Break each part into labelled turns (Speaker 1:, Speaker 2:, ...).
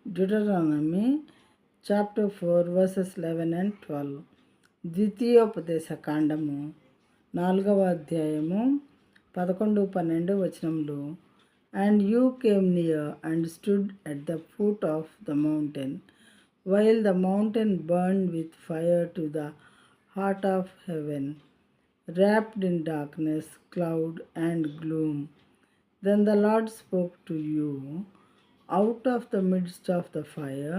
Speaker 1: Deuteronomy chapter 4 verses 11 and 12. ద్వితీయోపదేశ కాండము 4వ అధ్యాయము 11-12 వచనములు. And you came near and stood at the foot of the mountain, while the mountain burned with fire to the heart of heaven, wrapped in darkness, cloud, and gloom. Then the Lord spoke to you out of the midst of the fire.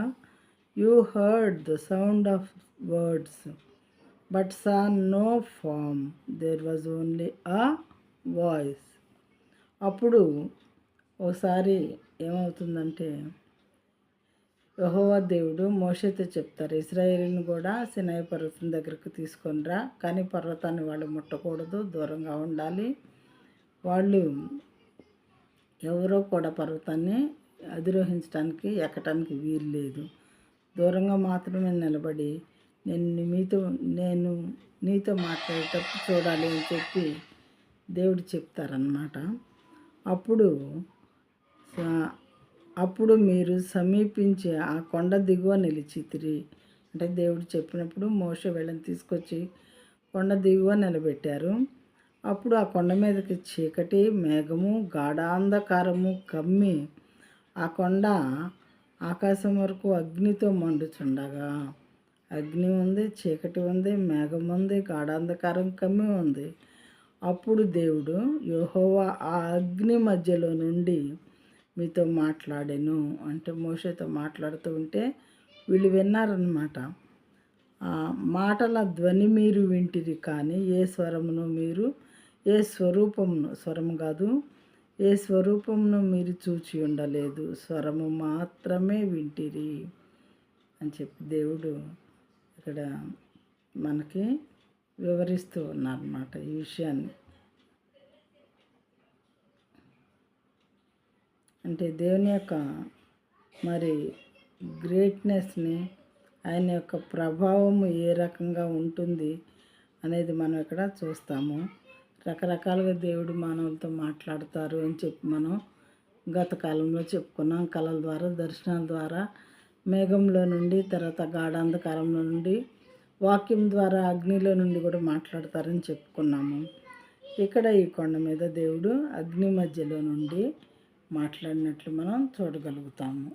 Speaker 1: You heard the sound of words, but saw no form. There was only a voice. అప్పుడు ఒకసారి ఏమవుతుందంటే, యెహోవా దేవుడు మోషేతో చెప్తారు, ఇశ్రాయేలుని కూడా సినాయి పర్వతం దగ్గరకు తీసుకొని రా, కానీ పర్వతాన్ని వాళ్ళు ముట్టకూడదు, దూరంగా ఉండాలి. వాళ్ళు ఎవరో కూడా పర్వతాన్ని అధిరోహించడానికి ఎక్కటానికి వీలు లేదు, దూరంగా మాత్రమే నిలబడి నేను నీతో మాట్లాడేటప్పుడు చూడాలి అని చెప్పి దేవుడు చెప్తారన్నమాట. అప్పుడు మీరు సమీపించి ఆ కొండ దిగువ నిలిచితిరి. అంటే దేవుడు చెప్పినప్పుడు మోషే వీళ్ళని తీసుకొచ్చి కొండ దిగువ నిలబెట్టారు. అప్పుడు ఆ కొండ మీదకి చీకటి, మేఘము, గాఢాంధకారము కమ్మి ఆ కొండ ఆకాశం వరకు అగ్నితో మండుచుండగా, అగ్ని ఉంది, చీకటి ఉంది, మేఘం ఉంది, గాఢాంధకారం కమ్మి ఉంది. అప్పుడు దేవుడు యెహోవా ఆ అగ్ని మధ్యలో నుండి మీతో మాట్లాడెను. అంటే మోషేతో మాట్లాడుతూ ఉంటే వీళ్ళు విన్నారన్నమాట. మాటల ధ్వని మీరు వింటిరి, కానీ ఏ స్వరమును మీరు ఏ స్వరూపమును మీరు చూచి ఉండలేదు, స్వరము మాత్రమే వింటిరి అని చెప్పి దేవుడు ఇక్కడ మనకి వివరిస్తూ ఉన్నారన్నమాట ఈ విషయాన్ని. అంటే దేవుని యొక్క మరి గ్రేట్నెస్ని, ఆయన యొక్క ప్రభావము ఏ రకంగా ఉంటుంది అనేది మనం ఇక్కడ చూస్తాము. రకరకాలుగా దేవుడు మానవులతో మాట్లాడతారు అని చెప్పి మనం గత కాలంలో చెప్పుకున్నాం. కళల ద్వారా, దర్శనాల ద్వారా, మేఘంలో నుండి, తర్వాత గాఢాంధకారంలో నుండి, వాక్యం ద్వారా, అగ్నిలో నుండి కూడా మాట్లాడతారని చెప్పుకున్నాము. ఇక్కడ ఈ కొండ మీద దేవుడు అగ్ని మధ్యలో నుండి మాట్లాడినట్లు మనం చూడగలుగుతాము.